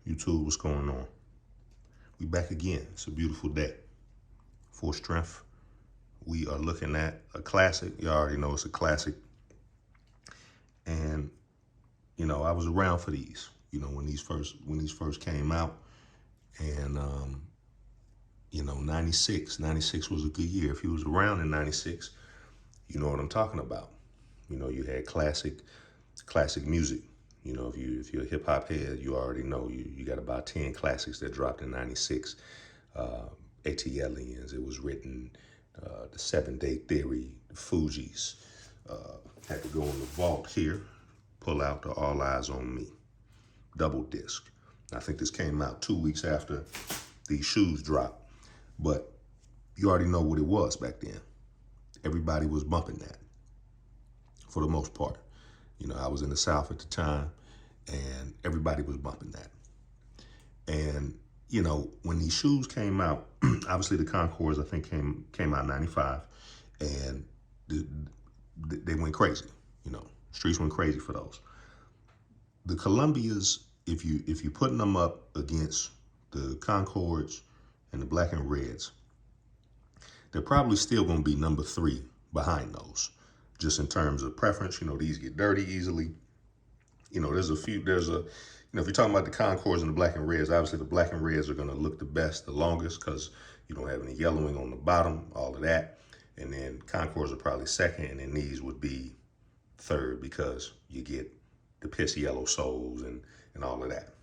YouTube, what's going on? We back again. It's a beautiful day. Full strength. We are looking at a classic. You already know it's a classic. And you know, I was around for these. You know, when these first came out, and you know, 96 was a good year. If you was around in 96, you know what I'm talking about. You know, you had classic music. You know, if you're a hip hop head, you already know you got about 10 classics that dropped in 96. ATLians, it was written, the 7-Day Theory, the Fugees. Had to go in the vault here, pull out the All Eyes on Me, double disc. I think this came out 2 weeks after these shoes dropped, but you already know what it was back then. Everybody was bumping that for the most part. You know, I was in the South at the time, and everybody was bumping that. And, you know, when these shoes came out, obviously the Concords, I think, came out in 95, and they went crazy. You know, streets went crazy for those. The Columbias, if you putting them up against the Concords and the Black and Reds, they're probably still going to be number 3 behind those. Just in terms of preference, you know, these get dirty easily. You know, you know, if you're talking about the Concords and the Black and Reds, obviously the Black and Reds are going to look the best, the longest, because you don't have any yellowing on the bottom, all of that. And then Concords are probably second, and then these would be third because you get the piss yellow soles and all of that.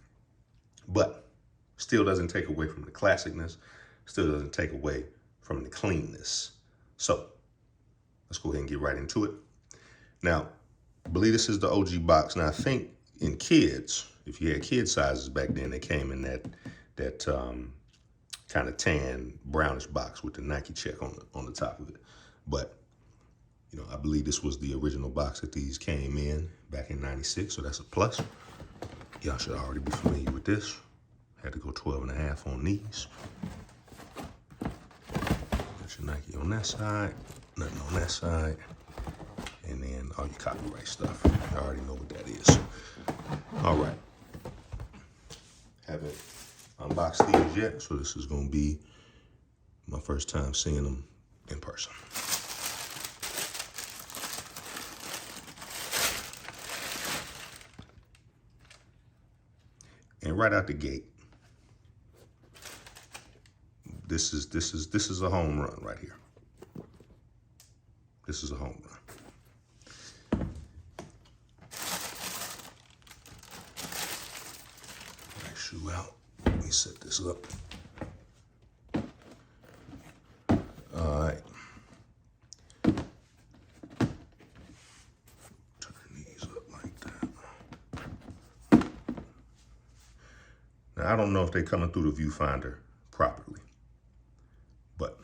But still doesn't take away from the classicness, still doesn't take away from the cleanness. So let's go ahead and get right into it. Now, I believe this is the OG box. Now, I think in kids, if you had kid sizes back then, they came in that kind of tan, brownish box with the Nike check on the top of it. But, you know, I believe this was the original box that these came in back in 96, so that's a plus. Y'all should already be familiar with this. Had to go 12.5 on these. Got your Nike on that side, nothing on that side. And then all your copyright stuff. I already know what that is. All right. Haven't unboxed these yet, so this is going to be my first time seeing them in person. And right out the gate, this is a home run right here. This is a home run. Shoe out. Let me set this up. All right. Turn these up like that. Now, I don't know if they're coming through the viewfinder properly, but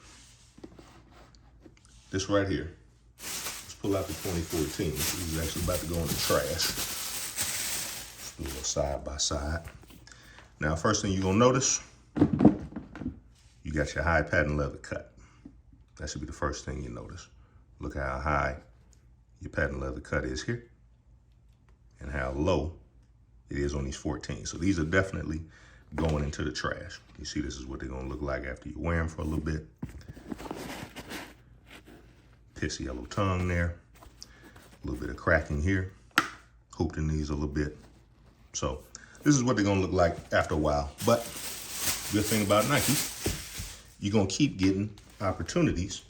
this right here, let's pull out the 2014. This is actually about to go in the trash. Let's do a little side by side. Now, first thing you're gonna notice, you got your high patent leather cut. That should be the first thing you notice. Look how high your patent leather cut is here and how low it is on these 14. So these are definitely going into the trash. You see, this is what they're gonna look like after you wear them for a little bit. Piss yellow tongue there. A little bit of cracking here. Hooped in these a little bit. So this is what they're gonna look like after a while. But good thing about Nike, you're gonna keep getting opportunities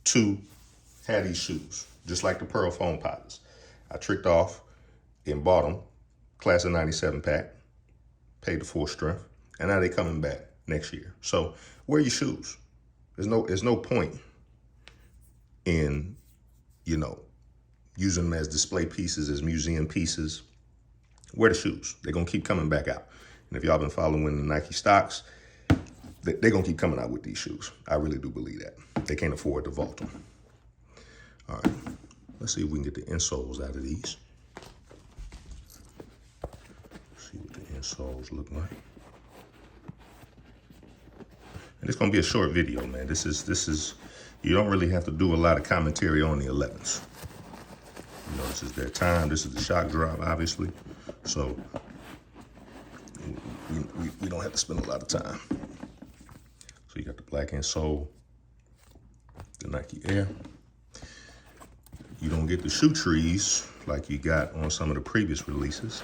to have these shoes, just like the Pearl Foam Pilots. I tricked off and bought them, class of 97 pack, paid the full strength, and now they're coming back next year. So wear your shoes. There's no point in, you know, using them as display pieces, as museum pieces. Wear the shoes. They're going to keep coming back out. And if y'all been following the Nike stocks, they're going to keep coming out with these shoes. I really do believe that. They can't afford to vault them. All right. Let's see if we can get the insoles out of these. See what the insoles look like. And it's going to be a short video, man. This is, you don't really have to do a lot of commentary on the 11s. You know, this is their time. This is the shock drop, obviously. So we don't have to spend a lot of time. So you got the black insole, the Nike Air. You don't get the shoe trees like you got on some of the previous releases.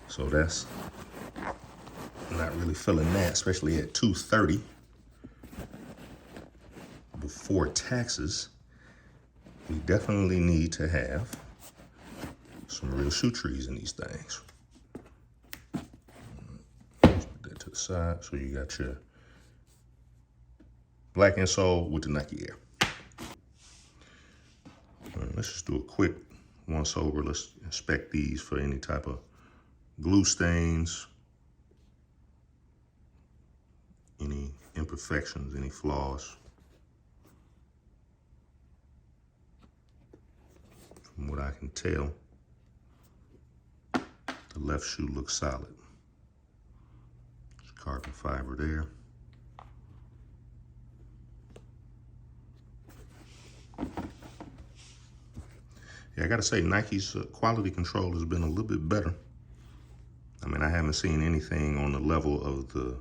So that's not really feeling that, especially at $230 before taxes. We definitely need to have some real shoe trees in these things. Let's put that to the side. So you got your black insole with the Nike Air. All right, let's just do a quick once over. Let's inspect these for any type of glue stains, any imperfections, any flaws. From what I can tell, the left shoe looks solid. There's carbon fiber there. Yeah, I gotta say, Nike's quality control has been a little bit better. I mean, I haven't seen anything on the level of the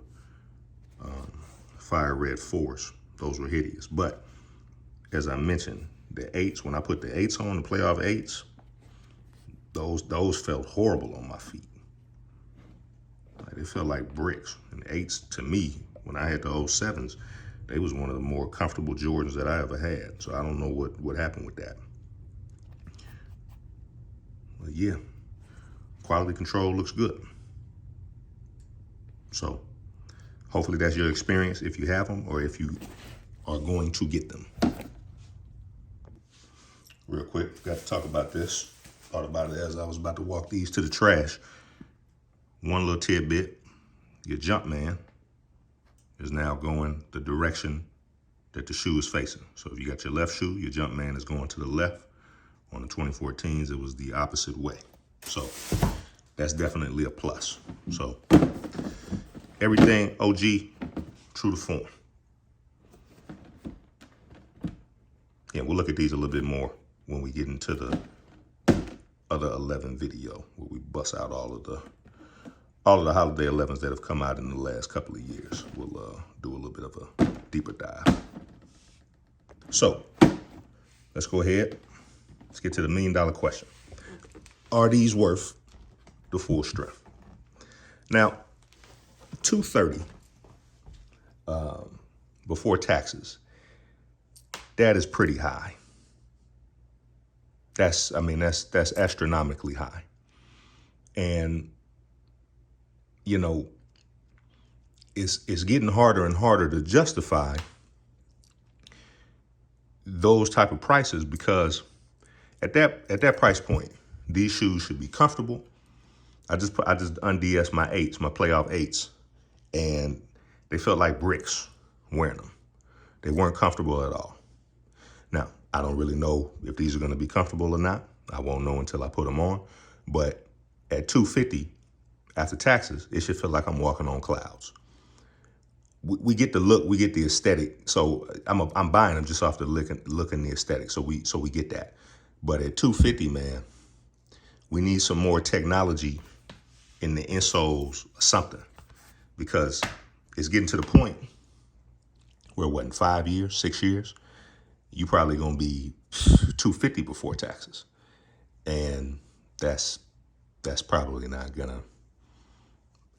Fire Red 4s. Those were hideous. But as I mentioned, the 8s, when I put the 8s on, the playoff 8s, those felt horrible on my feet. Like, they felt like bricks. And the 8s, to me, when I had the 07s, they was one of the more comfortable Jordans that I ever had. So I don't know what happened with that. But yeah, quality control looks good. So hopefully that's your experience if you have them or if you are going to get them. Real quick, got to talk about this. Thought about it as I was about to walk these to the trash. One little tidbit, your Jumpman is now going the direction that the shoe is facing. So if you got your left shoe, your Jumpman is going to the left. On the 2014s, it was the opposite way. So that's definitely a plus. So everything OG, true to form. Yeah, we'll look at these a little bit more when we get into the other 11 video, where we bust out all of the holiday 11s that have come out in the last couple of years. We'll do a little bit of a deeper dive. So let's go ahead. Let's get to the $1 million question. Are these worth the full strength? Now, $230 before taxes, that is pretty high. That's astronomically high. And, you know, it's getting harder and harder to justify those type of prices, because at that price point, these shoes should be comfortable. I just und'd my 8s, my playoff 8s, and they felt like bricks wearing them. They weren't comfortable at all. Now, I don't really know if these are going to be comfortable or not. I won't know until I put them on. But at $250 after taxes, it should feel like I'm walking on clouds. We get the look, we get the aesthetic. So I'm buying them just off the look and the aesthetic. So we get that. But at $250, man, we need some more technology in the insoles or something, because it's getting to the point where, what, in 5 years, 6 years, you probably gonna be $250 before taxes, and that's probably not gonna.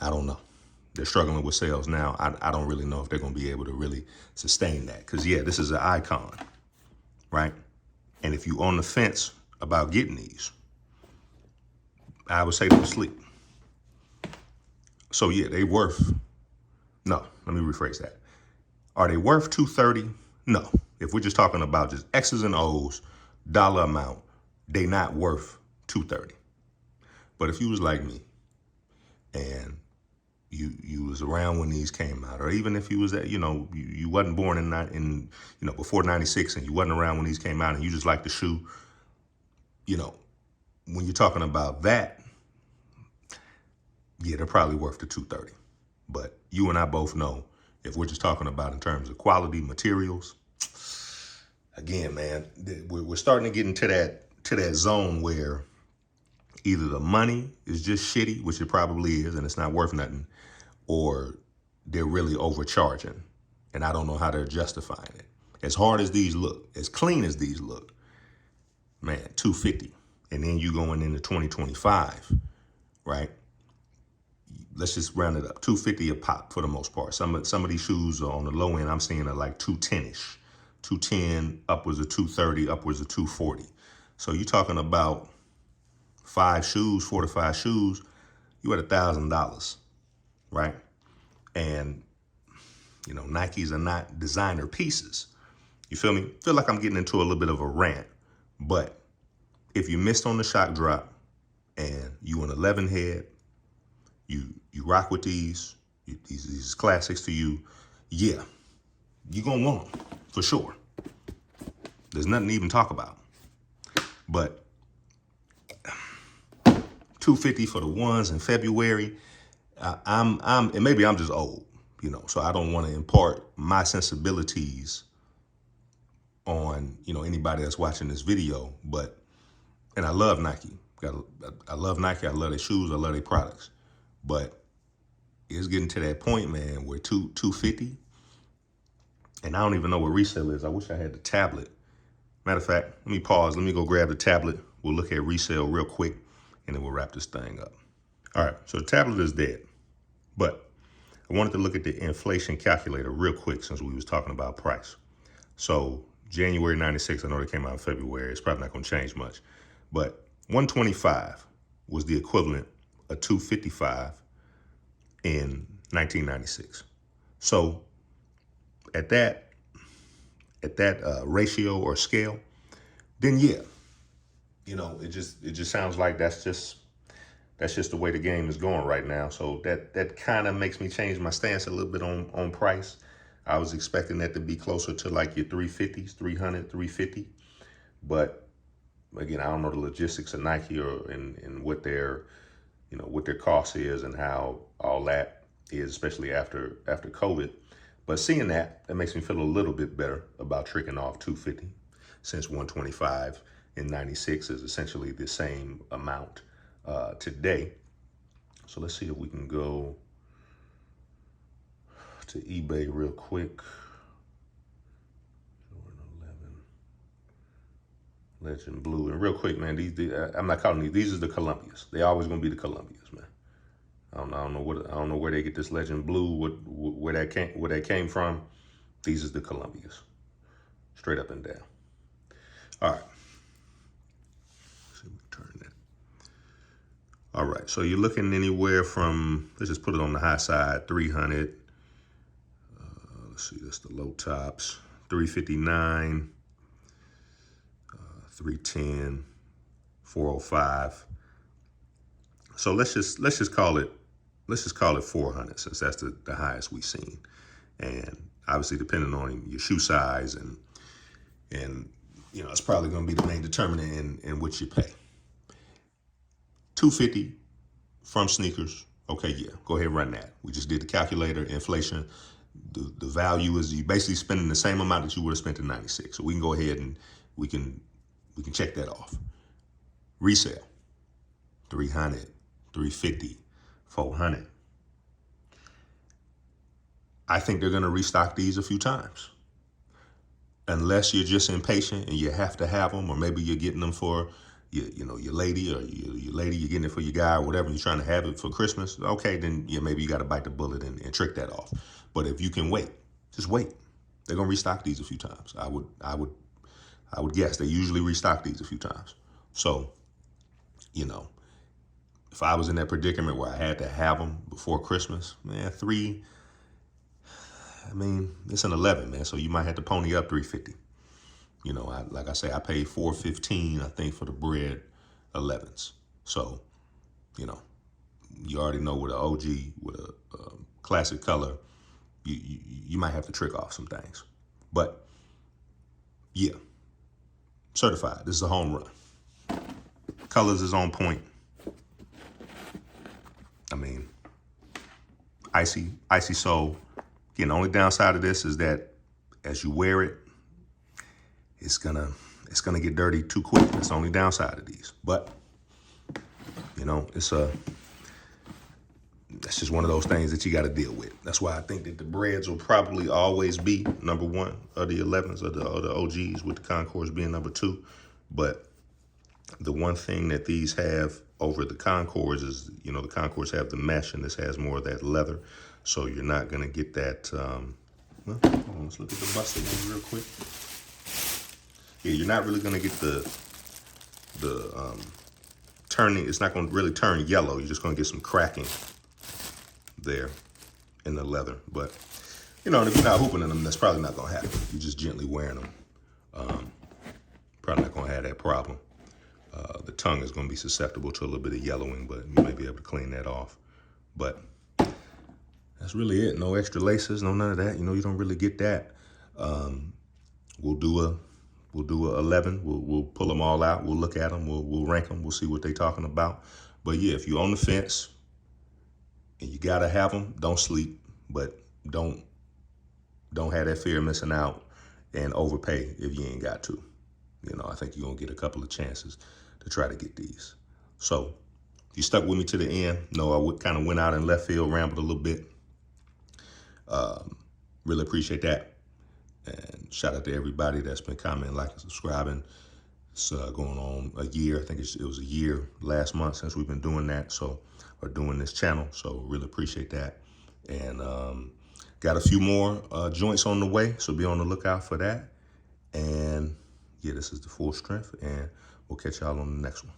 I don't know. They're struggling with sales now. I don't really know if they're gonna be able to really sustain that, because yeah, this is an icon, right? And if you're on the fence about getting these, I would say to sleep. So yeah, they worth, no, let me rephrase that. Are they worth $230? No. If we're just talking about just X's and O's, dollar amount, they not worth $230. But if you was like me and you was around when these came out, or even if you was at, you wasn't born in before 96 and you wasn't around when these came out and you just like the shoe, when you're talking about that, yeah, they're probably worth the $230. But you and I both know, if we're just talking about in terms of quality materials, again, man, we're starting to get into that zone where either the money is just shitty, which it probably is, and it's not worth nothing, or they're really overcharging, and I don't know how they're justifying it. As hard as these look, as clean as these look, man, $250. And then you going into 2025, right? Let's just round it up. $250 a pop for the most part. Some of these shoes are on the low end, I'm seeing are like $210-ish. 210, upwards of 230, upwards of 240. So you're talking about 4 to 5 shoes, you at $1,000, right? And you know, Nikes are not designer pieces. You feel me? Feel like I'm getting into a little bit of a rant, but if you missed on the shock drop and you an 11 head, you rock with these classics to you, yeah, you're gonna want them for sure. There's nothing to even talk about. But $250 for the ones in February, and maybe I'm just old, you know, so I don't want to impart my sensibilities on, you know, anybody that's watching this video, but, and I love Nike. I love Nike. I love their shoes. I love their products. But it's getting to that point, man, where $250, and I don't even know what resale is. I wish I had the tablet. Matter of fact, let me pause. Let me go grab the tablet. We'll look at resale real quick, and then we'll wrap this thing up. All right, so the tablet is dead. But I wanted to look at the inflation calculator real quick since we was talking about price. So January 96, I know they came out in February. It's probably not going to change much. But 125 was the equivalent of 255 in 1996. So at that ratio or scale, then yeah, you know, it just sounds like that's just the way the game is going right now. So that kind of makes me change my stance a little bit on price. I was expecting that to be closer to like your 350s, 300, 350. But again, I don't know the logistics of Nike or and what their, you know, what their cost is and how all that is, especially after COVID. But seeing that makes me feel a little bit better about tricking off 250, since 125 in 96 is essentially the same amount today. So let's see if we can go to eBay real quick. Jordan Legend Blue, and real quick, man. I'm not calling these are the Columbias. They always gonna be the Columbias, man. I don't know where they get this Legend Blue, where that came from. These is the Columbias, straight up and down. All right. Let's see if we can turn that. All right, so you're looking anywhere from, let's just put it on the high side, 300. Let's see, that's the low tops. 359, 310, 405. So let's just call it 400, since that's the highest we've seen. And obviously, depending on your shoe size and you know, it's probably going to be the main determinant in which you pay. 250 from sneakers. Okay, yeah, go ahead and run that. We just did the calculator, inflation. The value is you basically spending the same amount that you would have spent in 96. So we can go ahead and we can check that off. Resale, 300, 350, 400. I think they're going to restock these a few times. Unless you're just impatient and you have to have them, or maybe you're getting them for your lady, or your lady, you're getting it for your guy or whatever, and you're trying to have it for Christmas. Okay, then yeah, maybe you got to bite the bullet and trick that off. But if you can wait, just wait. They're going to restock these a few times. I would guess they usually restock these a few times. So, you know, if I was in that predicament where I had to have them before Christmas, man, it's an 11, man. So you might have to pony up 350. You know, like I say, I paid $415, I think, for the bread 11s. So, you know, you already know with an OG, with a classic color, you might have to trick off some things. But yeah, certified. This is a home run. Colors is on point. I mean, icy sole. Again, the only downside of this is that as you wear it, it's gonna get dirty too quick. That's the only downside of these. But you know, that's just one of those things that you got to deal with. That's why I think that the breads will probably always be number one of the 11s, or the OGs, with the Concords being number two. But the one thing that these have over the Concords is, the Concords have the mesh, and this has more of that leather. So you're not going to get that, well, hold on, let's look at the busted one real quick. Yeah, you're not really going to get the turning. It's not going to really turn yellow. You're just going to get some cracking there in the leather. But, if you're not hooping in them, that's probably not going to happen. You're just gently wearing them. Probably not going to have that problem. The tongue is going to be susceptible to a little bit of yellowing, but you may be able to clean that off. But that's really it. No extra laces, no none of that. You don't really get that. We'll do a 11. We'll pull them all out. We'll look at them. We'll rank them. We'll see what they're talking about. But yeah, if you're on the fence and you gotta have them, don't sleep. But don't have that fear of missing out and overpay if you ain't got to. I think you're gonna get a couple of chances to try to get these. So you stuck with me to the end. No, I kind of went out in left field, rambled a little bit. Really appreciate that. And shout out to everybody that's been commenting, liking, subscribing. It's going on a year. I think it was a year last month since we've been doing that. Or doing this channel. So really appreciate that. And got a few more joints on the way. So be on the lookout for that. And yeah, this is the Full Strength. And we'll catch y'all on the next one.